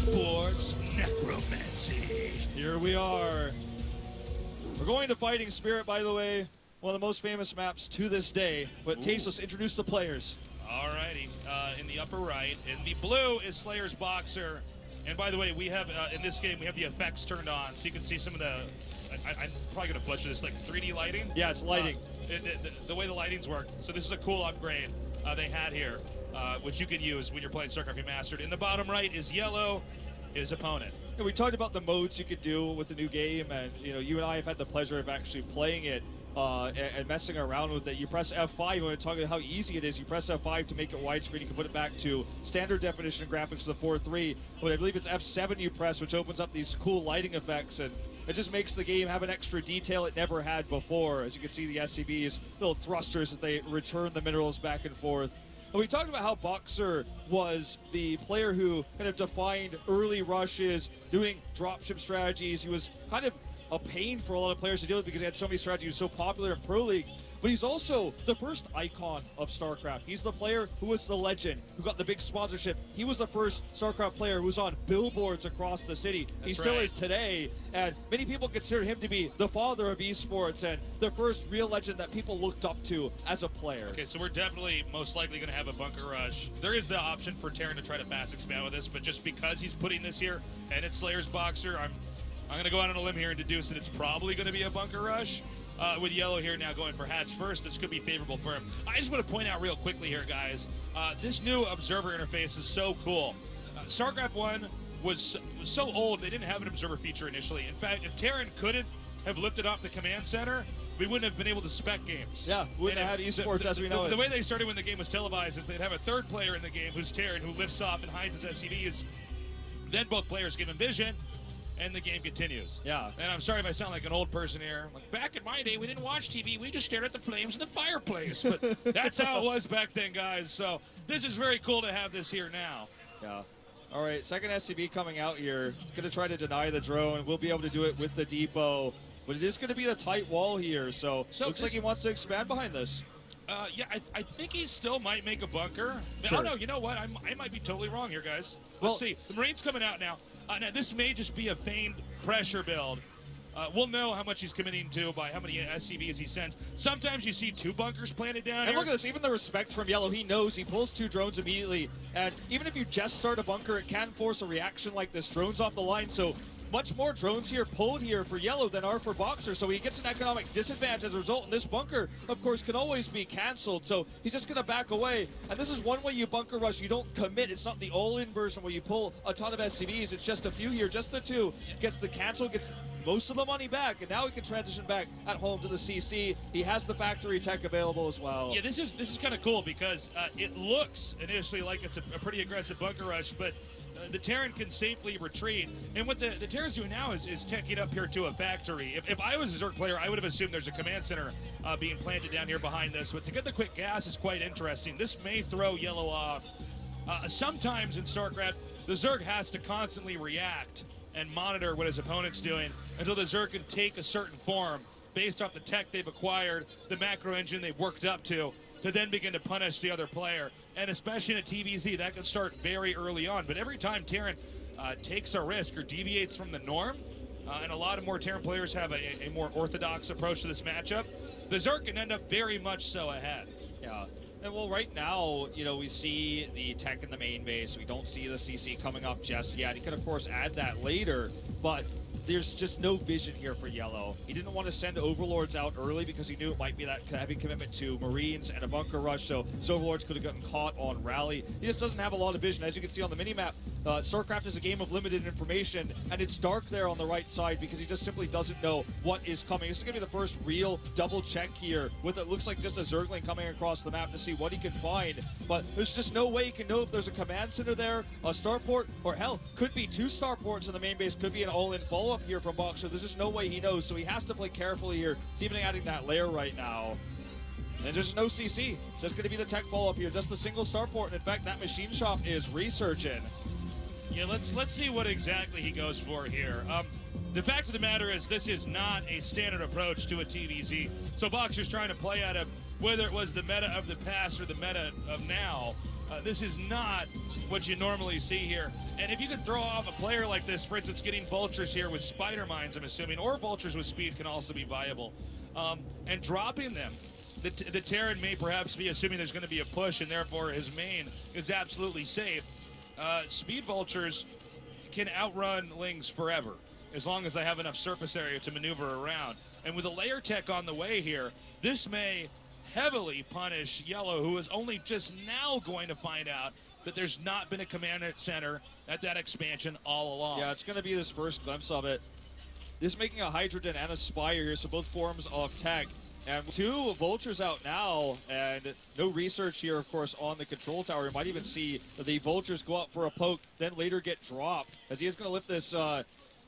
Esports Necromancy. Here we are. We're going to Fighting Spirit, by the way. One of the most famous maps to this day. But Tasteless, introduce the players. Alrighty, in the upper right, in the blue is Slayer's Boxer. And by the way, we have, in this game, we have the effects turned on, so you can see some of the, I'm probably going to butcher this, like 3D lighting? Yeah, it's lighting. The way the lighting's worked. So this is a cool upgrade they had here, which you can use when you're playing Starcraft Remastered. In the bottom right is YellOw, his opponent. Yeah, we talked about the modes you could do with the new game, and you and I have had the pleasure of actually playing it and messing around with it. You press F5, when we're talking about how easy it is, you press F5 to make it widescreen. You can put it back to standard definition graphics of the 4.3. But I believe it's F7 you press, which opens up these cool lighting effects, and it just makes the game have an extra detail it never had before. As you can see, the SCVs, little thrusters as they return the minerals back and forth. And we talked about how Boxer was the player who kind of defined early rushes, doing dropship strategies. He was kind of a pain for a lot of players to deal with because he had so many strategies. He was so popular in Pro League. But he's also the first icon of StarCraft. He's the player who was the legend, who got the big sponsorship. He was the first StarCraft player who was on billboards across the city. He still is today, and many people consider him to be the father of esports and the first real legend that people looked up to as a player. Okay, so we're definitely most likely going to have a bunker rush. There is the option for Terran to try to fast expand with this, but just because he's putting this here and it's Slayer's Boxer, I'm going to go out on a limb here and deduce that it's probably going to be a bunker rush. With YellOw here now going for Hatch first, this could be favorable for him. I just want to point out real quickly here, guys, this new observer interface is so cool. StarCraft 1 was so old, they didn't have an observer feature initially. In fact, if Terran couldn't have lifted off the command center, we wouldn't have been able to spec games. Yeah, wouldn't have had esports as we know it. The way they started when the game was televised is they'd have a third player in the game who's Terran, who lifts off and hides his SCVs. Then both players give him vision, and the game continues. Yeah. And I'm sorry if I sound like an old person here. Like, back in my day, we didn't watch TV. We just stared at the flames in the fireplace. But that's how it was back then, guys. So this is very cool to have this here now. Yeah. All right, second SCV coming out here. Going to try to deny the drone. We'll be able to do it with the depot. But it is going to be a tight wall here. So looks like he wants to expand behind this. Yeah, I think he still might make a bunker. Sure. Oh, no, you know what? I might be totally wrong here, guys. Let's see. The Marine's coming out now. Now, this may just be a feigned pressure build. We'll know how much he's committing to by how many SCVs he sends. Sometimes you see 2 bunkers planted down and here. Look at this, even the respect from YellOw, he knows he pulls 2 drones immediately. And even if you just start a bunker, it can force a reaction like this. Drones off the line, so much more drones here pulled here for YellOw than are for Boxer, so he gets an economic disadvantage as a result, and this bunker, of course, can always be canceled, so he's just going to back away. And this is one way you bunker rush. You don't commit. It's not the all-in version where you pull a ton of SCVs. It's just a few here, just the 2. Gets the cancel, gets most of the money back, and now he can transition back at home to the CC. He has the factory tech available as well. Yeah, this is kind of cool because it looks initially like it's a pretty aggressive bunker rush, but the Terran can safely retreat. And what the Terran's doing now is teching up here to a factory. If I was a Zerg player, I would have assumed there's a command center being planted down here behind this. But to get the quick gas is quite interesting. This may throw YellOw off. Sometimes in StarCraft, the Zerg has to constantly react and monitor what his opponent's doing until the Zerg can take a certain form based off the tech they've acquired, the macro engine they've worked up to then begin to punish the other player. And especially in a TVZ, that can start very early on. But every time Terran takes a risk or deviates from the norm, and a lot of more Terran players have a more orthodox approach to this matchup, the Zerg can end up very much so ahead. Yeah. And well, right now, we see the tech in the main base. We don't see the CC coming up just yet. He could, of course, add that later, but there's just no vision here for YellOw. He didn't want to send Overlords out early because he knew it might be that heavy commitment to Marines and a bunker rush, so his Overlords could have gotten caught on rally. He just doesn't have a lot of vision. As you can see on the minimap, StarCraft is a game of limited information, and it's dark there on the right side because he just simply doesn't know what is coming. This is going to be the first real double check here with it looks like just a Zergling coming across the map to see what he can find, but there's just no way he can know if there's a command center there, a starport, or hell, could be 2 starports in the main base, could be an all-in follow-up here from Boxer. There's just no way he knows, so he has to play carefully here. He's even adding that layer right now. And there's no CC. Just going to be the tech follow-up here. Just the single starport. And in fact, that machine shop is researching. Yeah, let's see what exactly he goes for here. The fact of the matter is this is not a standard approach to a TVZ. So Boxer's trying to play out of whether it was the meta of the past or the meta of now. This is not what you normally see here. And if you could throw off a player like this, for instance, getting vultures here with spider mines, I'm assuming, or vultures with speed can also be viable, and dropping them, the Terran may perhaps be assuming there's going to be a push, and therefore his main is absolutely safe. Speed vultures can outrun Lings forever, as long as they have enough surface area to maneuver around. And with a layer tech on the way here, this may heavily punish YellOw, who is only just now going to find out that there's not been a command center at that expansion all along. Yeah, it's going to be this first glimpse of it. This making a Hydrogen and a Spire here, so both forms of tech. And 2 vultures out now, and no research here, of course, on the control tower. You might even see the vultures go out for a poke, then later get dropped, as he is going to lift this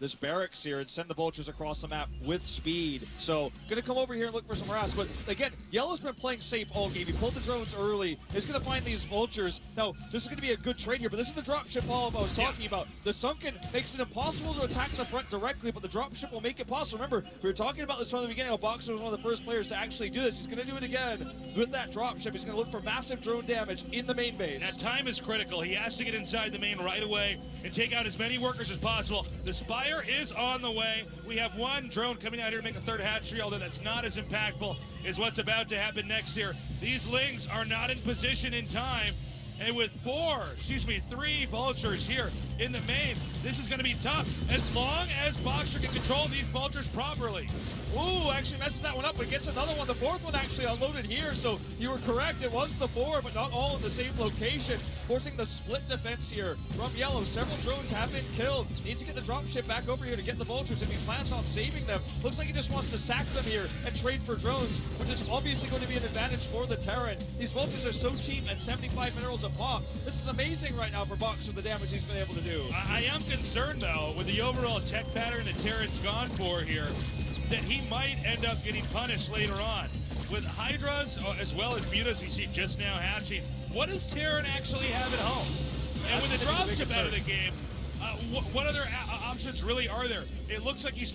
this barracks here and send the vultures across the map with speed. So, gonna come over here and look for some harass. But again, YellOw's been playing safe all game. He pulled the drones early. He's gonna find these vultures. Now, this is gonna be a good trade here, but this is the dropship follow-up I was talking about. The Sunken makes it impossible to attack the front directly, but the dropship will make it possible. Remember, we were talking about this from the beginning. Boxer was one of the first players to actually do this. He's gonna do it again with that dropship. He's gonna look for massive drone damage in the main base. Now, time is critical. He has to get inside the main right away and take out as many workers as possible. The Spire is on the way. We have one drone coming out here to make a third hatchery, although that's not as impactful as what's about to happen next here. These Lings are not in position in time, and with 3 vultures here in the main, this is going to be tough as long as Boxer can control these vultures properly. Ooh, actually messes that one up, but gets another one. The 4th one actually unloaded here, so you were correct. It was the 4, but not all in the same location, forcing the split defense here from YellOw. Several drones have been killed. Needs to get the dropship back over here to get the vultures if he plans on saving them. Looks like he just wants to sack them here and trade for drones, which is obviously going to be an advantage for the Terran. These vultures are so cheap at 75 minerals a pop. This is amazing right now for Boxer, the damage he's been able to do. I am concerned, though, with the overall tech pattern that Terran's gone for here, that he might end up getting punished later on. With Hydras, as well as Mutas we see just now hatching, what does Terran actually have at home? And with the dropship out of the game, what other options really are there? It looks like he's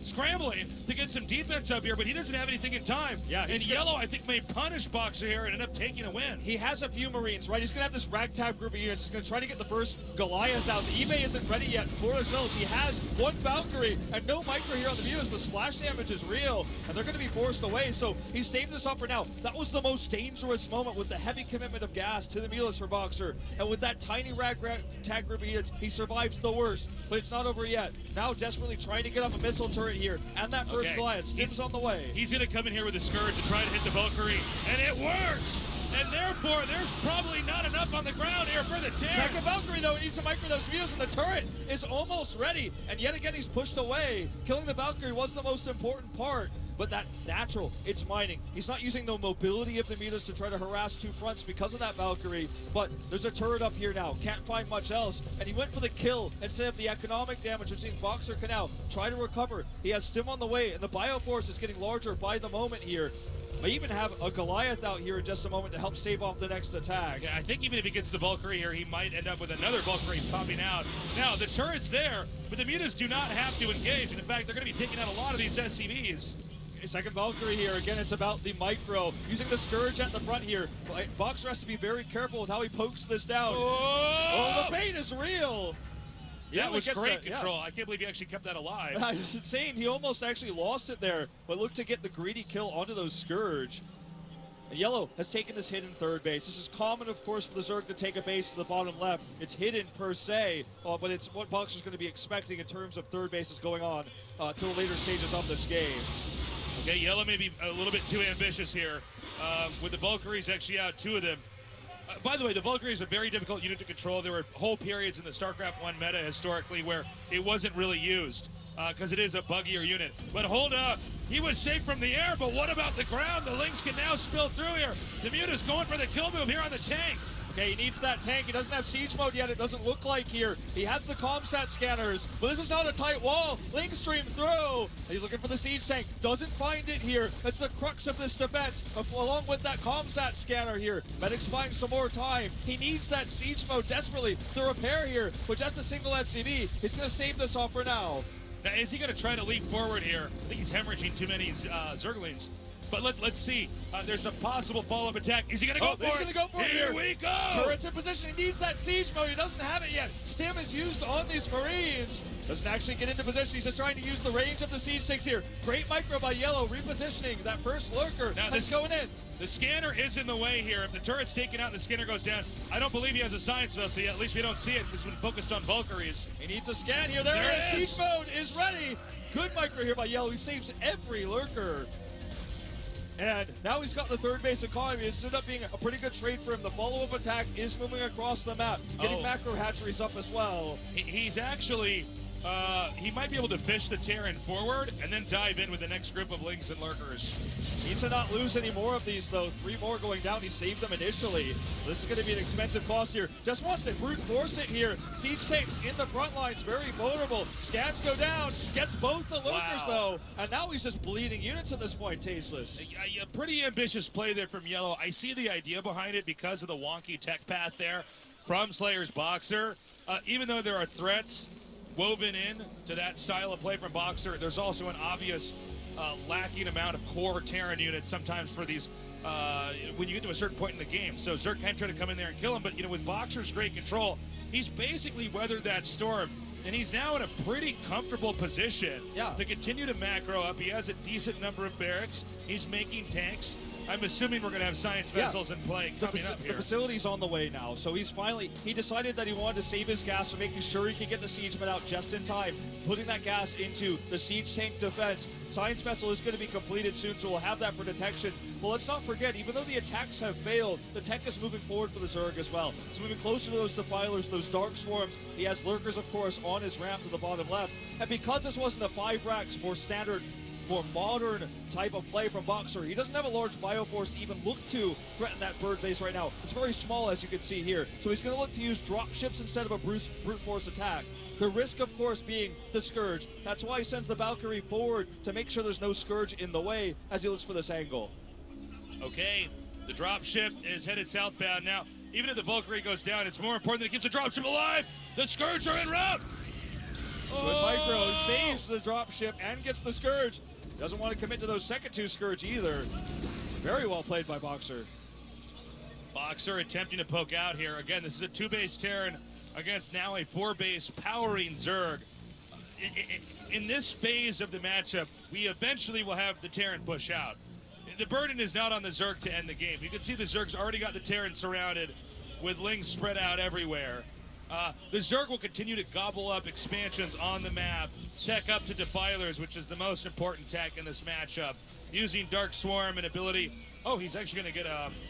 scrambling to get some defense up here, but he doesn't have anything in time. Yeah, and YellOw, I think, may punish Boxer here and end up taking a win. He has a few Marines, right? He's going to have this ragtag group of units. He's going to try to get the first Goliath out. The eBay isn't ready yet for the zones. He has 1 Valkyrie and no micro here on the Mutas. The splash damage is real, and they're going to be forced away, so he saved this up for now. That was the most dangerous moment with the heavy commitment of gas to the Mutas for Boxer, and with that tiny ragtag group of units, he survives the worst, but it's not over yet. Now desperately trying to get up a missile turret here, and that first Goliath is on the way. He's going to come in here with a Scourge and try to hit the Valkyrie, and it works! And therefore, there's probably not enough on the ground here for the Terran. Second Valkyrie, though, needs to micro those Mutas, and the turret is almost ready, and yet again he's pushed away. Killing the Valkyrie was the most important part. But that natural, it's mining. He's not using the mobility of the Mutas to try to harass 2 fronts because of that Valkyrie, but there's a turret up here now. Can't find much else, and he went for the kill instead of the economic damage, which means Boxer can now try to recover. He has Stim on the way, and the Bioforce is getting larger by the moment here. I even have a Goliath out here in just a moment to help stave off the next attack. Yeah, I think even if he gets the Valkyrie here, he might end up with another Valkyrie popping out. Now, the turret's there, but the Mutas do not have to engage, and in fact, they're going to be taking out a lot of these SCVs. Second Valkyrie here. Again, it's about the micro. Using the Scourge at the front here. Boxer has to be very careful with how he pokes this down. Oh, the pain is real. That was great control. I can't believe he actually kept that alive. It's insane. He almost actually lost it there, but looked to get the greedy kill onto those Scourge. And YellOw has taken this hidden third base. This is common, of course, for the Zerg to take a base to the bottom left. It's hidden per se, but it's what Boxer's going to be expecting in terms of third bases going on till later stages of this game. Okay, YellOw may be a little bit too ambitious here. With the Valkyries actually out, 2 of them. By the way, the Valkyrie is a very difficult unit to control. There were whole periods in the StarCraft 1 meta historically where it wasn't really used because it is a buggier unit. But hold up, he was safe from the air, but what about the ground? The Lynx can now spill through here. The Muta's going for the kill move here on the tank. Okay, he needs that tank. He doesn't have siege mode yet, it doesn't look like here. He has the comsat scanners, but this is not a tight wall. Link stream through. He's looking for the siege tank. Doesn't find it here. That's the crux of this defense, along with that comsat scanner here. Medic's buying some more time. He needs that siege mode desperately to repair here, with just a single SCV. He's going to save this off for now. Now, is he going to try to leap forward here? I think he's hemorrhaging too many Zerglings. But let's see. There's a possible follow-up attack. Is he going to go for it? He's going to go for it. Here we go. Turret's in position. He needs that siege mode. He doesn't have it yet. Stim is used on these Marines. Doesn't actually get into position. He's just trying to use the range of the siege tanks here. Great micro by YellOw, repositioning that first lurker. Now this going in. The scanner is in the way here. If the turret's taken out and the scanner goes down, I don't believe he has a science vessel yet. At least we don't see it because we've been focused on Valkyries. He needs a scan here. There it is. Siege mode is ready. Good micro here by YellOw. He saves every lurker. And now he's got the third base economy. It's ended up being a pretty good trade for him. The follow-up attack is moving across the map, getting macro hatcheries up as well. He's actually, he might be able to fish the Terran forward and then dive in with the next group of Lings and Lurkers. Needs to not lose any more of these, though. 3 more going down. He saved them initially. This is going to be an expensive cost here. Just wants to brute force it here. Siege tanks in the front lines, very vulnerable. Scans go down. Gets both the Lurkers, though. And now he's just bleeding units at this point, Tasteless. A pretty ambitious play there from YellOw. I see the idea behind it because of the wonky tech path there from Slayer's Boxer. Even though there are threats woven in to that style of play from Boxer, there's also an obvious lacking amount of core Terran units sometimes for these when you get to a certain point in the game. So Zerg can try to come in there and kill him, but with Boxer's great control, he's basically weathered that storm, and he's now in a pretty comfortable position to continue to macro up. He has a decent number of barracks. He's making tanks. I'm assuming we're going to have science vessels in play coming up here. The facility's on the way now, so he decided that he wanted to save his gas, so making sure he can get the siegemen out just in time, putting that gas into the siege tank defense. Science vessel is going to be completed soon, so we'll have that for detection. But let's not forget, even though the attacks have failed, the tech is moving forward for the Zerg as well. It's moving closer to those defilers, those dark swarms. He has lurkers, of course, on his ramp to the bottom left. And because this wasn't a 5 racks, more standard, more modern type of play from Boxer, he doesn't have a large bioforce to even look to threaten that bird base right now. It's very small, as you can see here. So he's going to look to use drop ships instead of a brute force attack. The risk, of course, being the Scourge. That's why he sends the Valkyrie forward to make sure there's no Scourge in the way as he looks for this angle. Okay, the drop ship is headed southbound now. Even if the Valkyrie goes down, it's more important that it keeps the drop ship alive. The Scourge are en route. Good micro, saves the drop ship and gets the Scourge. Doesn't want to commit to those second 2 Scourge either. Very well played by Boxer. Boxer attempting to poke out here. Again, this is a 2-base Terran against now a 4-base powering Zerg. In this phase of the matchup, we eventually will have the Terran push out. The burden is not on the Zerg to end the game. You can see the Zerg's already got the Terran surrounded with Lings spread out everywhere. The Zerg will continue to gobble up expansions on the map, tech up to Defilers, which is the most important tech in this matchup, using Dark Swarm and ability. Oh, he's actually going to get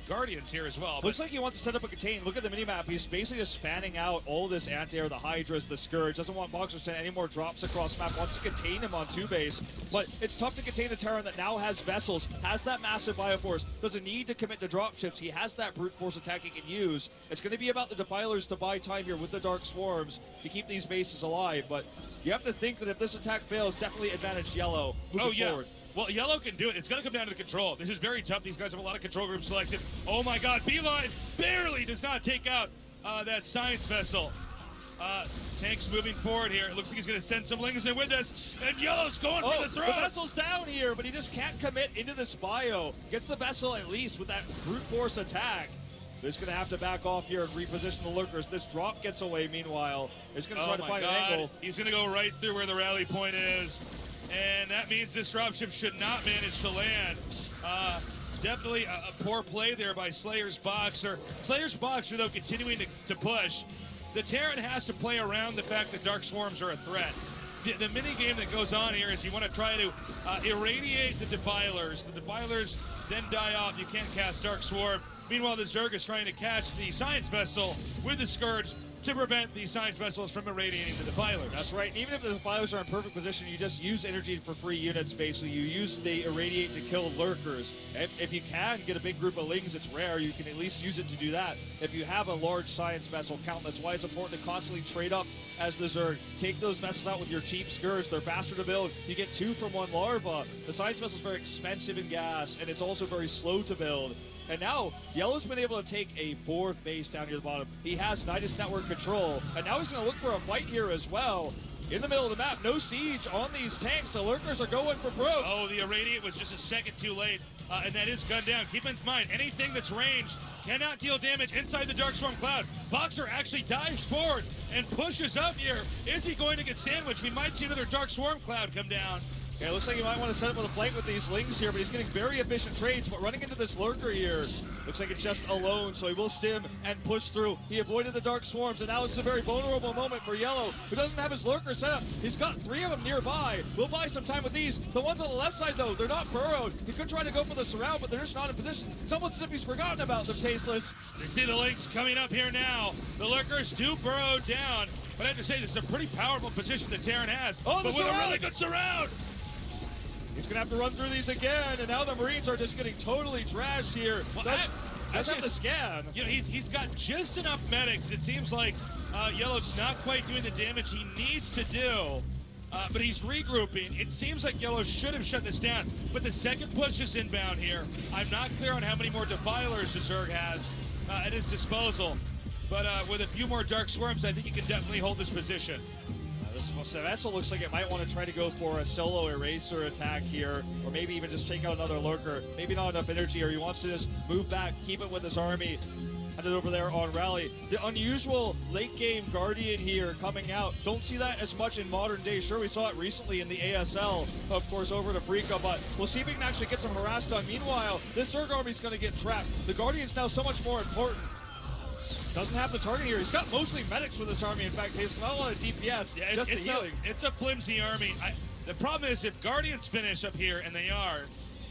Guardians here as well. Looks like he wants to set up a contain. Look at the minimap. He's basically just fanning out all this anti-air, the Hydras, the Scourge. Doesn't want Boxer to send any more drops across the map. Wants to contain him on 2-base. But it's tough to contain a Terran that now has vessels, has that massive bioforce, doesn't need to commit to drop ships. He has that brute force attack he can use. It's going to be about the Defilers to buy time here with the Dark Swarms to keep these bases alive. But you have to think that if this attack fails, definitely advantage YellOw moving forward. Well, YellOw can do it. It's going to come down to the control. This is very tough. These guys have a lot of control groups selected. Oh my God, Beeline barely does not take out that science vessel. Tanks moving forward here. It looks like he's going to send some Lings in with us, and YellOw's going for the throw. The vessel's down here, but he just can't commit into this bio. Gets the vessel at least with that brute force attack. They're just going to have to back off here and reposition the lurkers. This drop gets away, meanwhile. He's going to try to find an angle. He's going to go right through where the rally point is. And that means this dropship should not manage to land. Definitely a poor play there by Slayer's Boxer. Slayer's Boxer, though, continuing to push. The Terran has to play around the fact that Dark Swarms are a threat. The mini game that goes on here is you want to try to irradiate the Defilers. The Defilers then die off. You can't cast Dark Swarm. Meanwhile, the Zerg is trying to catch the Science Vessel with the Scourge to prevent the Science Vessels from irradiating the Defilers. That's right. And even if the Defilers are in perfect position, you just use energy for free units, basically. You use the irradiate to kill lurkers. If you can get a big group of Lings, it's rare. You can at least use it to do that. If you have a large Science Vessel count, that's why it's important to constantly trade up as the Zerg. Take those vessels out with your cheap Scourge. They're faster to build. You get 2 from 1 larva. The Science Vessel is very expensive in gas, and it's also very slow to build. And now, YellOw's been able to take a 4th base down here at the bottom. He has Nidus network control, and now he's going to look for a fight here as well. in the middle of the map. No siege on these tanks. The lurkers are going for broke. Oh, the Irradiate was just a second too late, and that is gunned down. Keep in mind, anything that's ranged cannot deal damage inside the Dark Swarm Cloud. Boxer actually dives forward and pushes up here. Is he going to get sandwiched? We might see another Dark Swarm Cloud come down. Okay, looks like he might want to set up with a flank with these Lings here, but he's getting very efficient trades, but running into this lurker here, looks like it's just alone, so he will stim and push through. He avoided the Dark Swarms, and now this is a very vulnerable moment for YellOw, who doesn't have his lurker set up. He's got 3 of them nearby. We'll buy some time with these. The ones on the left side, though, they're not burrowed. He could try to go for the surround, but they're just not in position. It's almost as if he's forgotten about them, Tasteless. You see the Lynx coming up here now. The lurkers do burrow down, but I have to say, this is a pretty powerful position that Terran has. Oh, but with a really good surround. He's going to have to run through these again, and now the Marines are just getting totally trashed here. Well, does have the scan. You know, he's got just enough medics. It seems like YellOw's not quite doing the damage he needs to do, but he's regrouping. It seems like YellOw should have shut this down, but the second push is inbound here. I'm not clear on how many more Defilers the Zerg has at his disposal, but with a few more Dark Swarms, I think he can definitely hold this position. This vessel looks like it might want to try to go for a solo eraser attack here, or maybe even just take out another lurker. Maybe not enough energy, or he wants to just move back, keep it with his army, headed over there on rally. The unusual late game Guardian here coming out. Don't see that as much in modern day. Sure, we saw it recently in the ASL, of course, over to Freaka, but we'll see if we can actually get some harass done. Meanwhile, this Zerg army's going to get trapped. The Guardian's now so much more important. Doesn't have the target here. He's got mostly medics with this army. In fact, it's not a lot of DPS, yeah, just the healing. It's a flimsy army. The problem is if Guardians finish up here, and they are,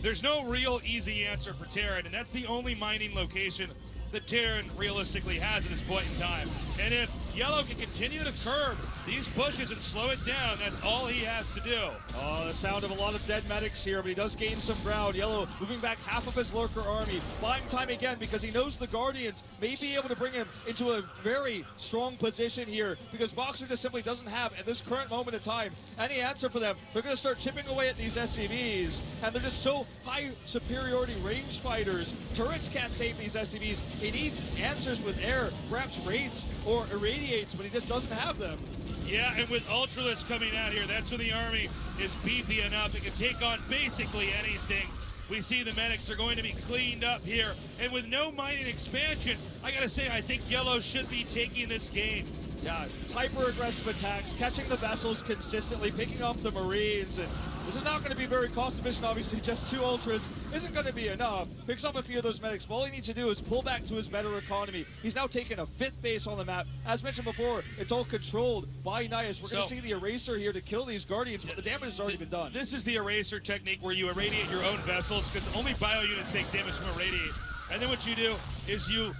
there's no real easy answer for Terran, and that's the only mining location that Terran realistically has at this point in time. And if YellOw can continue to curb these pushes and slow it down, that's all he has to do. Oh, the sound of a lot of dead medics here, but he does gain some ground. YellOw moving back half of his lurker army, buying time again because he knows the Guardians may be able to bring him into a very strong position here, because Boxer just simply doesn't have, at this current moment in time, any answer for them. They're going to start chipping away at these SCVs, and they're just so high superiority range fighters. Turrets can't save these SCVs. He needs answers with air, perhaps Wraiths or Irradiates, but he just doesn't have them. Yeah, and with Ultralisk coming out here, that's when the army is beefy enough. It can take on basically anything. We see the medics are going to be cleaned up here, and with no mining expansion, I gotta say, I think YellOw should be taking this game. Yeah, hyper-aggressive attacks, catching the vessels consistently, picking off the Marines, and this is not going to be very cost-efficient, obviously. Just 2 Ultras isn't going to be enough. Picks up a few of those medics, but all he needs to do is pull back to his better economy. He's now taken a 5th base on the map. As mentioned before, it's all controlled by Nias. We're going to see the Eraser here to kill these Guardians, but the damage has already been done. This is the Eraser technique where you irradiate your own vessels, because only bio units take damage from irradiate. And then what you do is you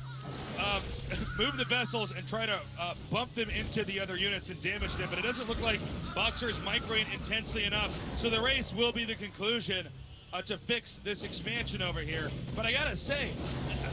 move the vessels and try to bump them into the other units and damage them, but it doesn't look like Boxer is microing intensely enough, so the race will be the conclusion to fix this expansion over here. But I gotta say,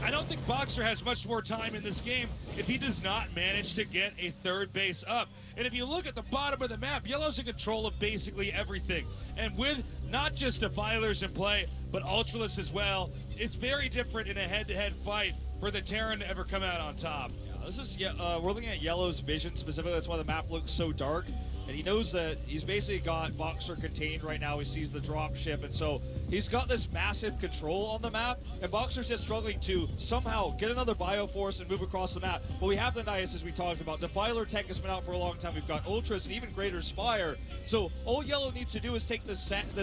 I don't think Boxer has much more time in this game if he does not manage to get a 3rd base up. And if you look at the bottom of the map, YellOw's in control of basically everything. And with not just Defilers in play, but Ultralisk as well, it's very different in a head-to-head fight for the Terran to ever come out on top. Yeah, this is we're looking at YellOw's vision specifically. That's why the map looks so dark. And he knows that he's basically got Boxer contained right now. He sees the drop ship, and so he's got this massive control on the map, and Boxer's just struggling to somehow get another Bioforce and move across the map. But we have the Nias, as we talked about. Defiler tech has been out for a long time. We've got Ultras and even Greater Spire. So all YellOw needs to do is take the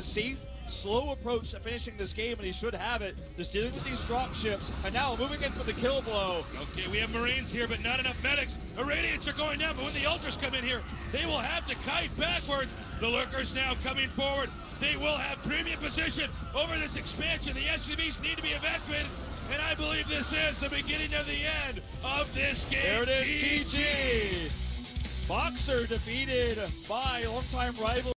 safe, slow approach to finishing this game, and he should have it. Just dealing with these drop ships, and now moving in for the kill blow. Okay, we have Marines here, but not enough medics. Irradiates are going down, but when the Ultras come in here, they will have to kite backwards. The Lurkers now coming forward. They will have premium position over this expansion. The SUVs need to be evacuated, and I believe this is the beginning of the end of this game. There it is, GG. Boxer defeated by longtime rival